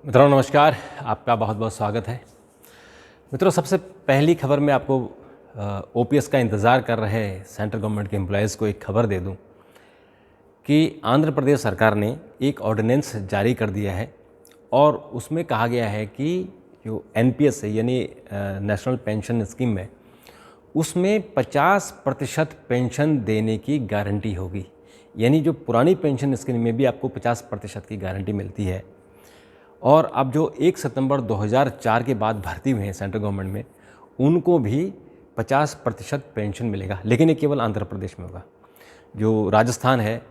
मित्रों नमस्कार, आपका बहुत बहुत स्वागत है। मित्रों, सबसे पहली खबर मैं आपको ओपीएस का इंतज़ार कर रहे सेंट्रल गवर्नमेंट के एम्प्लॉयज़ को एक खबर दे दूं कि आंध्र प्रदेश सरकार ने एक ऑर्डिनेंस जारी कर दिया है और उसमें कहा गया है कि जो एनपीएस है यानी नेशनल पेंशन स्कीम है, उसमें 50% पेंशन देने की गारंटी होगी। यानी जो पुरानी पेंशन स्कीम में भी आपको 50% की गारंटी मिलती है और अब जो 1 सितंबर 2004 के बाद भर्ती हुए हैं सेंट्रल गवर्नमेंट में, उनको भी 50% पेंशन मिलेगा। लेकिन ये केवल आंध्र प्रदेश में होगा। जो राजस्थान है,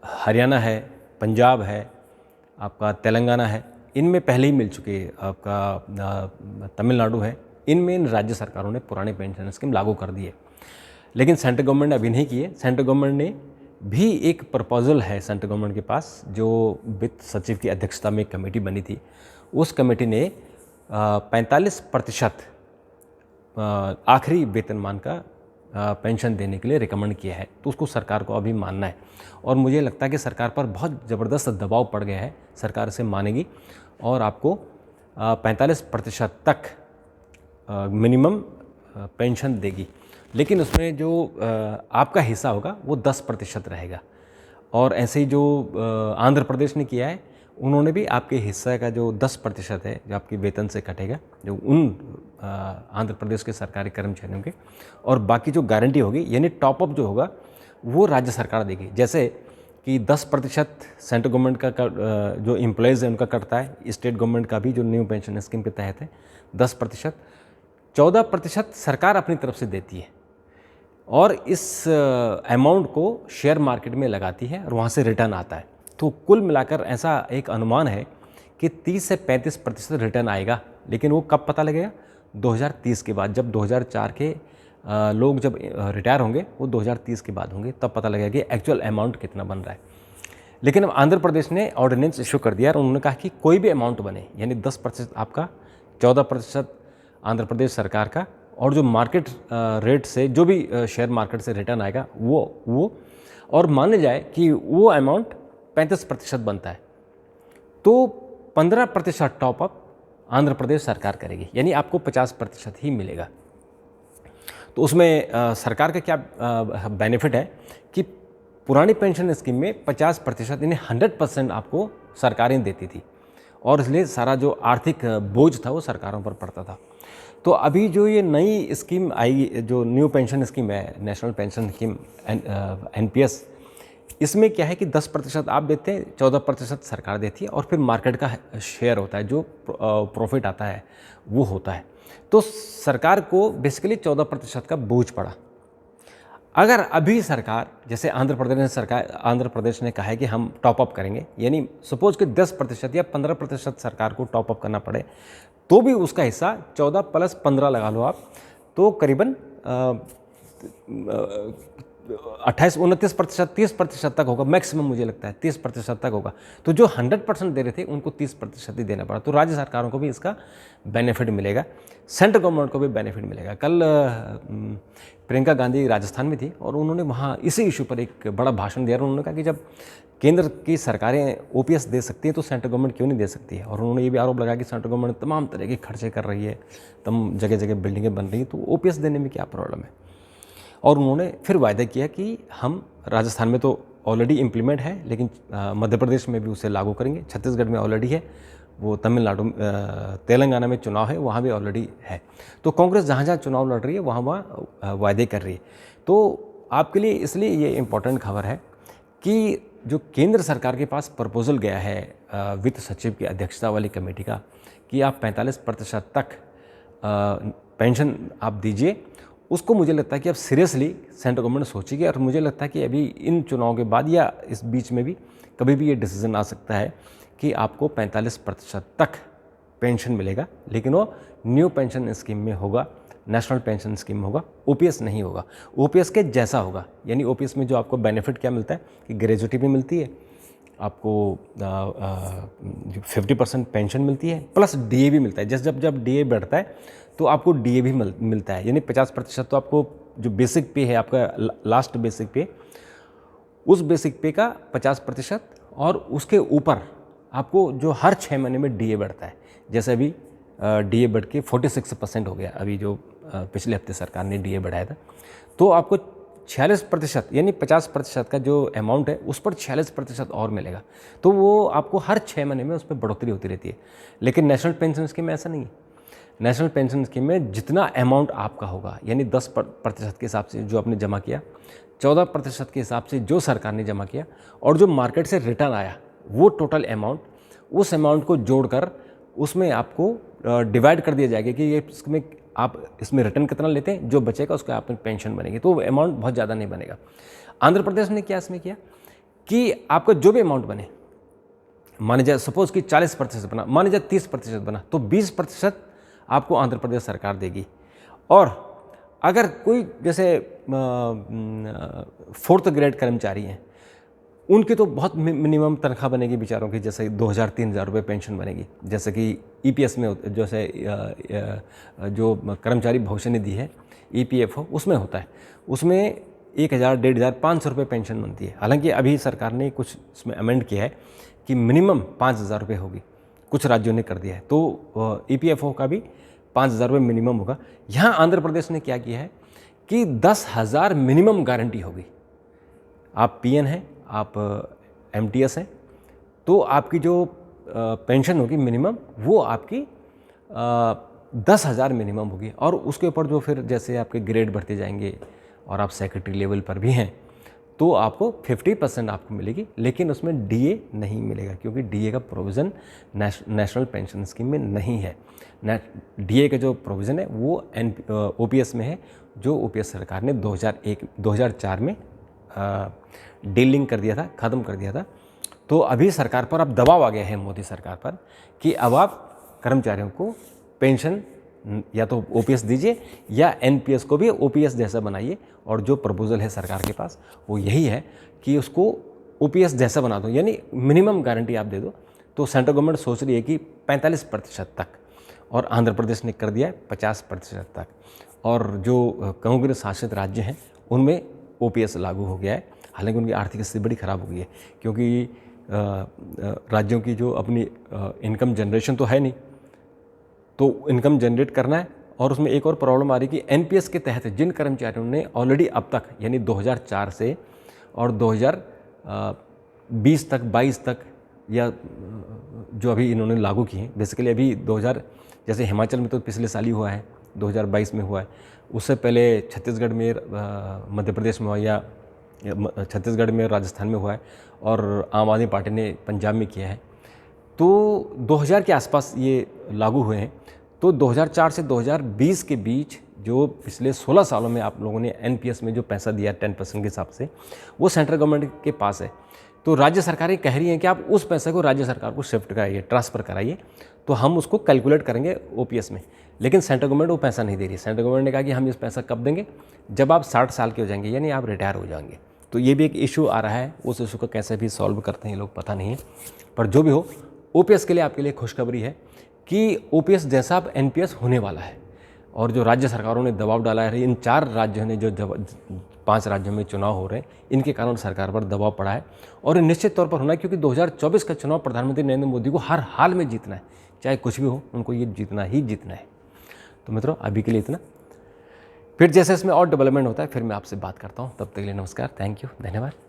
हरियाणा है, पंजाब है, आपका तेलंगाना है, इनमें पहले ही मिल चुके हैं। आपका तमिलनाडु है, इनमें इन राज्य सरकारों ने पुराने पेंशन स्कीम लागू कर दी है। लेकिन सेंट्रल गवर्नमेंट ने अभी नहीं की है। सेंट्रल गवर्नमेंट ने भी एक प्रपोजल है सेंट्रल गवर्नमेंट के पास, जो वित्त सचिव की अध्यक्षता में एक कमेटी बनी थी। उस कमेटी ने 45% आखिरी वेतनमान का पेंशन देने के लिए रिकमेंड किया है। तो उसको सरकार को अभी मानना है और मुझे लगता है कि सरकार पर बहुत ज़बरदस्त दबाव पड़ गया है। सरकार इसे मानेगी और आपको 45% तक मिनिमम पेंशन देगी। लेकिन उसमें जो आपका हिस्सा होगा वो 10% रहेगा। और ऐसे ही जो आंध्र प्रदेश ने किया है, उन्होंने भी आपके हिस्से का जो 10% है, जो आपके वेतन से कटेगा, जो उन आंध्र प्रदेश के सरकारी कर्मचारियों के, और बाकी जो गारंटी होगी यानी टॉपअप जो होगा वो राज्य सरकार देगी। जैसे कि 10% सेंट्रल गवर्नमेंट का जो एम्प्लॉयज़ है उनका कटता है, स्टेट गवर्नमेंट का भी जो न्यू पेंशन स्कीम के तहत है 10%, 14% सरकार अपनी तरफ से देती है और इस अमाउंट को शेयर मार्केट में लगाती है और वहाँ से रिटर्न आता है। तो कुल मिलाकर ऐसा एक अनुमान है कि 30 से 35% रिटर्न आएगा। लेकिन वो कब पता लगेगा? 2030 के बाद, जब 2004 के लोग जब रिटायर होंगे वो 2030 के बाद होंगे, तब पता लगेगा कि एक्चुअल अमाउंट कितना बन रहा है। लेकिन अब आंध्र प्रदेश ने ऑर्डिनेंस इशू कर दिया और उन्होंने कहा कि कोई भी अमाउंट बने, यानी 10% आपका, 14% आंध्र प्रदेश सरकार का, और जो मार्केट रेट से, जो भी शेयर मार्केट से रिटर्न आएगा वो और मान जाए कि वो अमाउंट 35% बनता है, तो 15% टॉपअप आंध्र प्रदेश सरकार करेगी, यानी आपको 50% ही मिलेगा। तो उसमें सरकार का क्या बेनिफिट है कि पुरानी पेंशन स्कीम में 50% यानी 100% आपको सरकारें देती थी और इसलिए सारा जो आर्थिक बोझ था वो सरकारों पर पड़ता था। तो अभी जो ये नई स्कीम आई, जो न्यू पेंशन स्कीम है, नेशनल पेंशन स्कीम एनपीएस, इसमें क्या है कि 10% आप देते हैं, 14% सरकार देती है और फिर मार्केट का शेयर होता है, जो प्रॉफिट आता है वो होता है। तो सरकार को बेसिकली 14% का बोझ पड़ा। अगर अभी सरकार, जैसे आंध्र प्रदेश ने कहा है कि हम टॉपअप करेंगे, यानी सपोज कि 10% या 15% सरकार को टॉपअप करना पड़े, तो भी उसका हिस्सा 14 + 15 लगा लो आप, तो करीबन 28-29%, 30% तक होगा मैक्सिमम। मुझे लगता है 30% तक होगा। तो जो 100% दे रहे थे उनको 30% ही देना पड़ा। तो राज्य सरकारों को भी इसका बेनिफिट मिलेगा, सेंट्रल गवर्नमेंट को भी बेनिफिट मिलेगा। कल प्रियंका गांधी राजस्थान में थी और उन्होंने वहाँ इसी इशू पर एक बड़ा भाषण दिया और उन्होंने कहा कि जब केंद्र की सरकारें ओपीएस दे सकती है तो सेंट्रल गवर्नमेंट क्यों नहीं दे सकती है। और उन्होंने ये भी आरोप लगाया कि सेंट्रल गवर्नमेंट तमाम तरह के खर्चे कर रही है, तमाम जगह जगह बिल्डिंगें बन रही हैं, तो ओपीएस देने में क्या प्रॉब्लम है। और उन्होंने फिर वायदा किया कि हम, राजस्थान में तो ऑलरेडी इम्प्लीमेंट है, लेकिन मध्य प्रदेश में भी उसे लागू करेंगे, छत्तीसगढ़ में ऑलरेडी है, वो तमिलनाडु, तेलंगाना में चुनाव है, वहाँ भी ऑलरेडी है। तो कांग्रेस जहाँ जहाँ चुनाव लड़ रही है वहाँ वायदे कर रही है। तो आपके लिए इसलिए ये इम्पोर्टेंट खबर है कि जो केंद्र सरकार के पास प्रपोजल गया है वित्त सचिव की अध्यक्षता वाली कमेटी का, कि आप 45% तक पेंशन आप दीजिए, उसको मुझे लगता है कि अब सीरियसली सेंट्रल गवर्नमेंट सोचेगी। और मुझे लगता है कि अभी इन चुनाव के बाद या इस बीच में भी कभी भी ये डिसीजन आ सकता है कि आपको 45% तक पेंशन मिलेगा, लेकिन वो न्यू पेंशन स्कीम में होगा, नेशनल पेंशन स्कीम होगा, ओपीएस नहीं होगा। ओपीएस के जैसा होगा, यानी ओपीएस में जो आपको बेनिफिट क्या मिलता है कि ग्रेजुटी भी मिलती है, आपको 50% पेंशन मिलती है, प्लस डीए भी मिलता है। जैसे जब डीए बढ़ता है तो आपको डीए भी मिलता है, यानी 50% तो आपको जो बेसिक पे है, आपका लास्ट बेसिक पे, उस बेसिक पे का 50% और उसके ऊपर आपको जो हर 6 महीने में डीए बढ़ता है। जैसे अभी डीए बढ़ के 46% हो गया, अभी जो पिछले हफ्ते सरकार ने डीए बढ़ाया था। तो आपको 46% यानी 50% का जो अमाउंट है उस पर 46% और मिलेगा। तो वो आपको हर 6 महीने में उस पर बढ़ोतरी होती रहती है। लेकिन नेशनल पेंशन स्कीम में ऐसा नहीं है। नेशनल पेंशन स्कीम में जितना अमाउंट आपका होगा, यानी 10% के हिसाब से जो आपने जमा किया, 14% के हिसाब से जो सरकार ने जमा किया, और जो मार्केट से रिटर्न आया वो टोटल अमाउंट, उस अमाउंट को जोड़कर उसमें आपको डिवाइड कर दिया जाएगा कि ये इसमें आप इसमें रिटर्न कितना लेते हैं, जो बचेगा उसका आप पेंशन बनेगी। तो अमाउंट बहुत ज़्यादा नहीं बनेगा। आंध्र प्रदेश ने क्या इसमें किया कि आपका जो भी अमाउंट बने, माने जाए सपोज कि 40% बना, माने जाए 30% बना, तो 20% आपको आंध्र प्रदेश सरकार देगी। और अगर कोई जैसे 4th ग्रेड कर्मचारी हैं, उनकी तो बहुत मिनिमम तनख्वाह बनेगी बेचारों की, जैसे 2000-3000 रुपये पेंशन बनेगी। जैसे कि ईपीएस में जैसे जो कर्मचारी भविष्य निधि है ईपीएफओ, उसमें होता है, उसमें 1000, 1500, 500 रुपये पेंशन बनती है। हालांकि अभी सरकार ने कुछ इसमें अमेंड किया है कि मिनिमम 5000 रुपये होगी, कुछ राज्यों ने कर दिया है। तो ईपीएफओ का भी 5000 रुपये मिनिमम होगा। यहाँ आंध्र प्रदेश ने क्या किया है कि 10,000 मिनिमम गारंटी होगी। आप पीएन हैं, आप एमटीएस हैं, तो आपकी जो पेंशन होगी मिनिमम, वो आपकी 10,000 मिनिमम होगी। और उसके ऊपर जो फिर जैसे आपके ग्रेड बढ़ते जाएंगे और आप सेक्रेटरी लेवल पर भी हैं, तो आपको 50% आपको मिलेगी। लेकिन उसमें डीए नहीं मिलेगा, क्योंकि डीए का प्रोविज़न नेशनल पेंशन स्कीम में नहीं है। डीए का जो प्रोविज़न है वो ओपीएस में है, जो ओपीएस सरकार ने 2004 में डीलिंग कर दिया था, ख़त्म कर दिया था। तो अभी सरकार पर अब दबाव आ गया है, मोदी सरकार पर, कि अब आप कर्मचारियों को पेंशन या तो ओपीएस दीजिए या एनपीएस को भी ओपीएस जैसा बनाइए। और जो प्रपोजल है सरकार के पास वो यही है कि उसको ओपीएस जैसा बना दो, यानी मिनिमम गारंटी आप दे दो। तो सेंट्रल गवर्नमेंट सोच रही है कि 45% तक, और आंध्र प्रदेश ने कर दिया है 50% तक। और जो कांग्रेस शासित राज्य हैं उनमें ओपीएस लागू हो गया है। हालांकि उनकी आर्थिक स्थिति बड़ी ख़राब हो गई है, क्योंकि राज्यों की जो अपनी इनकम जनरेशन तो है नहीं, तो इनकम जनरेट करना है। और उसमें एक और प्रॉब्लम आ रही है कि एनपीएस के तहत जिन कर्मचारियों ने ऑलरेडी अब तक, यानी 2004 से और 2020 तक, 22 तक, या जो अभी इन्होंने लागू किए हैं, बेसिकली अभी 2000, जैसे हिमाचल में तो पिछले साल ही हुआ है, 2022 में हुआ है, उससे पहले छत्तीसगढ़ में, मध्य प्रदेश में हुआ, या छत्तीसगढ़ में, राजस्थान में हुआ है, और आम आदमी पार्टी ने पंजाब में किया है। तो 2000 के आसपास ये लागू हुए हैं। तो 2004 से 2020 के बीच जो पिछले 16 सालों में आप लोगों ने एनपीएस में जो पैसा दिया 10% के हिसाब से, वो सेंट्रल गवर्नमेंट के पास है। तो राज्य सरकारें कह रही हैं कि आप उस पैसे को राज्य सरकार को शिफ्ट कराइए, ट्रांसफ़र कराइए, तो हम उसको कैलकुलेट करेंगे ओपीएस में। लेकिन सेंट्रल गवर्नमेंट वो पैसा नहीं दे रही। सेंट्रल गवर्नमेंट ने कहा कि हम इस पैसा कब देंगे, जब आप 60 साल के हो जाएंगे, यानी आप रिटायर हो जाएंगे। तो ये भी एक इशू आ रहा है। उस इशू को कैसे भी सॉल्व करते हैं ये लोग पता नहीं है, पर जो भी हो, ओपीएस के लिए आपके लिए खुशखबरी है कि ओपीएस जैसा अब एनपीएस होने वाला है। और जो राज्य सरकारों ने दबाव डाला है, इन 4 राज्यों ने, जो 5 राज्यों में चुनाव हो रहे हैं, इनके कारण सरकार पर दबाव पड़ा है। और निश्चित तौर पर होना है, क्योंकि 2024 का चुनाव प्रधानमंत्री नरेंद्र मोदी को हर हाल में जीतना है, चाहे कुछ भी हो, उनको ये जीतना ही जीतना है। तो मित्रों, अभी के लिए इतना। फिर जैसे इसमें और डेवलपमेंट होता है फिर मैं आपसे बात करता हूँ। तब तक के लिए नमस्कार, थैंक यू, धन्यवाद।